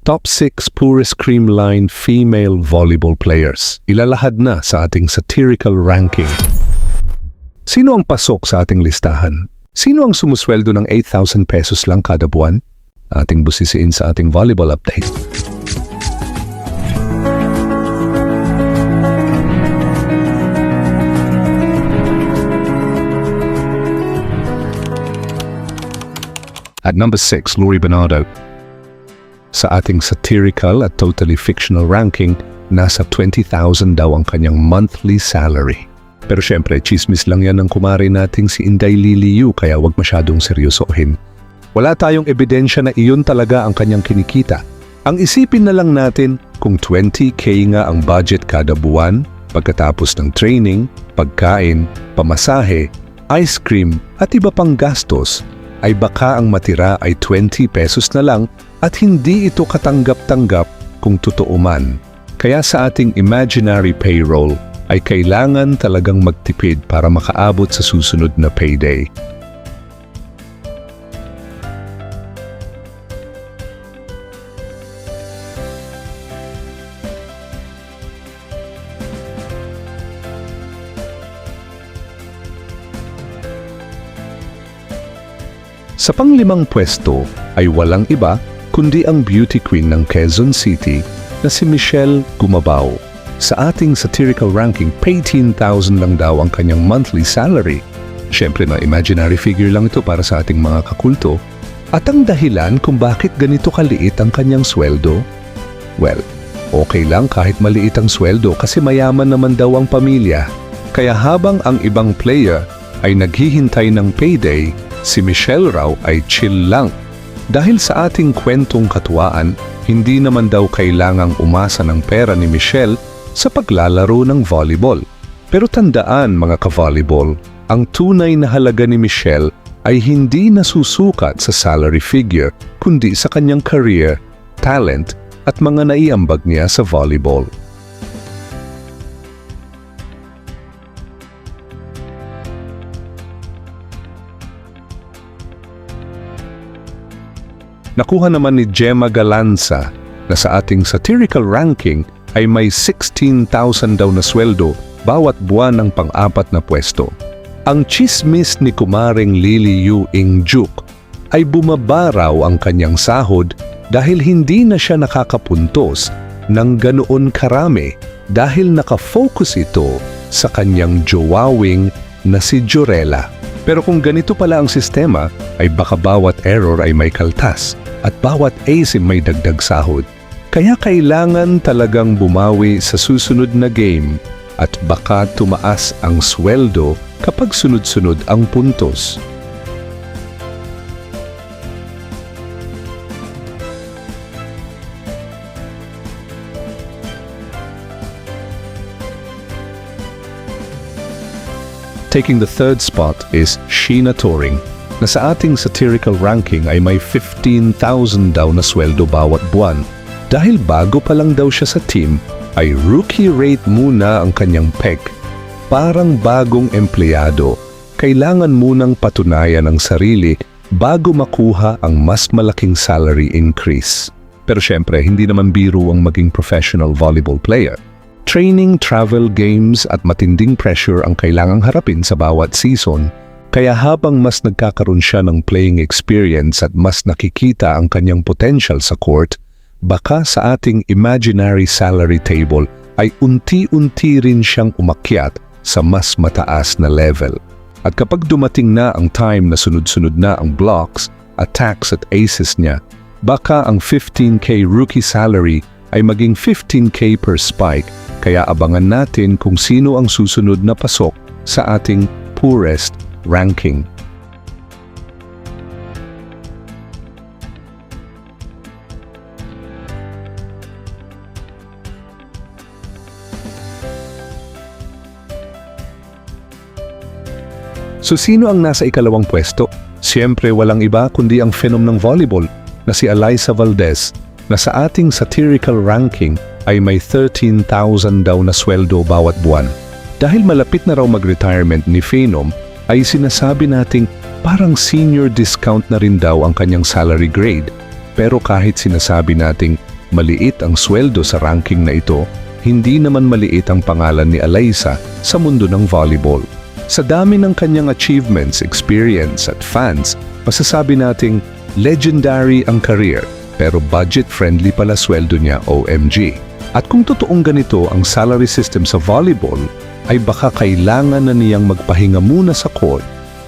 Top 6 Purest Creamline Female Volleyball Players. Ilalahad na sa ating satirical ranking. Sino ang pasok sa ating listahan? Sino ang sumusweldo ng 8,000 pesos lang kada buwan? Ating busisiin sa ating volleyball update. At number 6, Lori Bernardo. Sa ating satirical at totally fictional ranking, nasa 20,000 daw ang kanyang monthly salary. Pero syempre, chismis lang yan ng kumari nating si Inday Liliu, kaya wag masyadong seryosohin. Wala tayong ebidensya na iyon talaga ang kanyang kinikita. Ang isipin na lang natin kung 20K nga ang budget kada buwan, pagkatapos ng training, pagkain, pamasahe, ice cream at iba pang gastos, ay baka ang matira ay 20 pesos na lang at hindi ito katanggap-tanggap kung totoo man. Kaya sa ating imaginary payroll ay kailangan talagang magtipid para makaabot sa susunod na payday. Sa panglimang pwesto ay walang iba kundi ang beauty queen ng Quezon City na si Michelle Gumabao. Sa ating satirical ranking, 18,000 lang daw ang kanyang monthly salary. Siyempre na imaginary figure lang ito para sa ating mga kakulto. At ang dahilan kung bakit ganito kaliit ang kanyang sweldo? Well, okay lang kahit maliit ang sweldo kasi mayaman naman daw ang pamilya. Kaya habang ang ibang player ay naghihintay ng payday, si Michelle raw ay chill lang. Dahil sa ating kwentong katuwaan, hindi naman daw kailangang umasa ng pera ni Michelle sa paglalaro ng volleyball. Pero tandaan mga ka-volleyball, ang tunay na halaga ni Michelle ay hindi nasusukat sa salary figure, kundi sa kanyang career, talent at mga naiambag niya sa volleyball. Nakuha naman ni Gemma Galanza na sa ating satirical ranking ay may 16,000 daw na sweldo bawat buwan ng pang-apat na pwesto. Ang chismis ni kumaring Liliu Ingjuk ay bumaba raw ang kanyang sahod dahil hindi na siya nakakapuntos ng ganoon karami dahil nakafocus ito sa kanyang jowawing na si Jorella. Pero kung ganito pala ang sistema, ay baka bawat error ay may kaltas at bawat ace may dagdag sahod. Kaya kailangan talagang bumawi sa susunod na game at baka tumaas ang sweldo kapag sunod-sunod ang puntos. Taking the third spot is Sheena Turing, na sa ating satirical ranking ay may 15,000 daw na sweldo bawat buwan. Dahil bago pa lang daw siya sa team, ay rookie rate muna ang kanyang peg. Parang bagong empleyado, kailangan munang patunayan ang sarili bago makuha ang mas malaking salary increase. Pero syempre, hindi naman biro ang maging professional volleyball player. Training, travel, games at matinding pressure ang kailangang harapin sa bawat season. Kaya habang mas nagkakaroon siya ng playing experience at mas nakikita ang kanyang potential sa court, baka sa ating imaginary salary table ay unti-unti rin siyang umakyat sa mas mataas na level. At kapag dumating na ang time na sunod-sunod na ang blocks, attacks at aces niya, baka ang 15K rookie salary ay maging 15K per spike. Kaya abangan natin kung sino ang susunod na pasok sa ating Purest ranking. So sino ang nasa ikalawang pwesto? Siyempre walang iba kundi ang phenom ng volleyball na si Alyssa Valdez na sa ating satirical ranking ay may 13,000 daw na sweldo bawat buwan. Dahil malapit na raw mag-retirement ni Phenom, ay sinasabi nating parang senior discount na rin daw ang kanyang salary grade. Pero kahit sinasabi nating maliit ang sweldo sa ranking na ito, hindi naman maliit ang pangalan ni Alaysa sa mundo ng volleyball. Sa dami ng kanyang achievements, experience at fans, masasabi nating legendary ang career, pero budget-friendly pala sweldo niya, OMG. At kung totoong ganito ang salary system sa volleyball, ay baka kailangan na niyang magpahinga muna sa court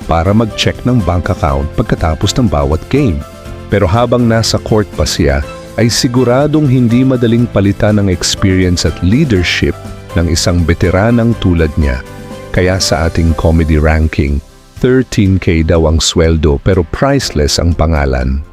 para mag-check ng bank account pagkatapos ng bawat game. Pero habang nasa court pa siya, ay siguradong hindi madaling palitan ng experience at leadership ng isang veteranang tulad niya. Kaya sa ating comedy ranking, 13K daw ang sweldo pero priceless ang pangalan.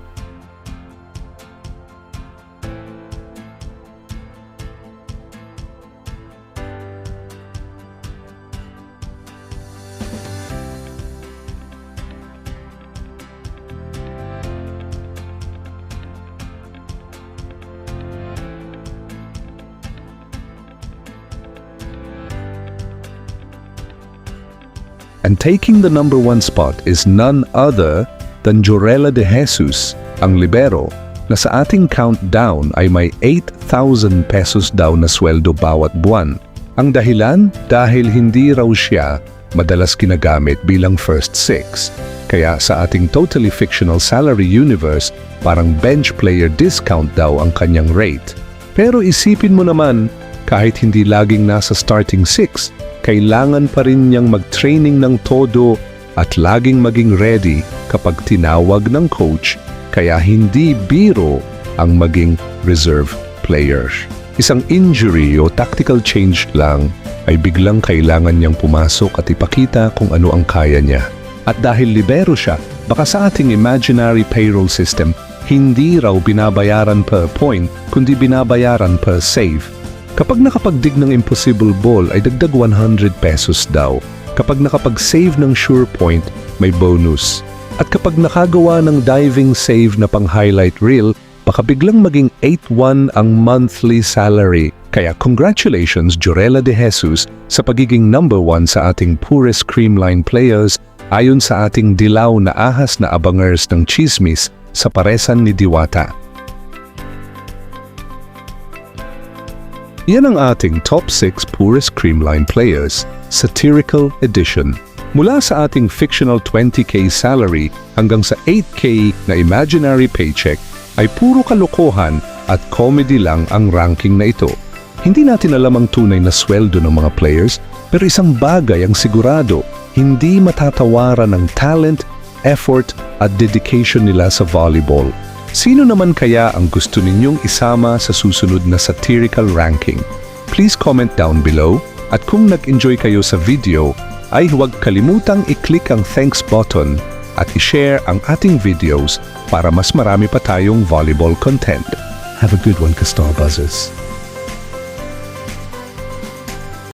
And taking the number 1 spot is none other than Jorela De Jesus, ang libero, na sa ating countdown ay may 8,000 pesos daw na sweldo bawat buwan. Ang dahilan? Dahil hindi raw siya madalas ginagamit bilang first six. Kaya sa ating totally fictional salary universe, parang bench player discount daw ang kanyang rate. Pero isipin mo naman, kahit hindi laging nasa starting six, kailangan pa rin niyang mag-training ng todo at laging maging ready kapag tinawag ng coach, kaya hindi biro ang maging reserve player. Isang injury o tactical change lang ay biglang kailangan niyang pumasok at ipakita kung ano ang kaya niya. At dahil libero siya, baka sa ating imaginary payroll system, hindi raw binabayaran per point, kundi binabayaran per save. Kapag nakapagdig ng impossible ball ay dagdag 100 pesos daw. Kapag nakapag-save ng sure point, may bonus. At kapag nakagawa ng diving save na pang-highlight reel, baka biglang maging 8,100 ang monthly salary. Kaya congratulations Jorela De Jesus sa pagiging number 1 sa ating poorest creamline players ayon sa ating dilaw na ahas na abangers ng chismis sa paresan ni Diwata. Yan ang ating top 6 poorest creamline players, satirical edition. Mula sa ating fictional 20K salary hanggang sa 8K na imaginary paycheck ay puro kalokohan at comedy lang ang ranking na ito. Hindi natin alam ang tunay na sweldo ng mga players, pero isang bagay ang sigurado, hindi matatawaran ng talent, effort at dedication nila sa volleyball. Sino naman kaya ang gusto ninyong isama sa susunod na satirical ranking? Please comment down below at kung nag-enjoy kayo sa video, ay huwag kalimutang i-click ang thanks button at i-share ang ating videos para mas marami pa tayong volleyball content. Have a good one, Star Buzzers.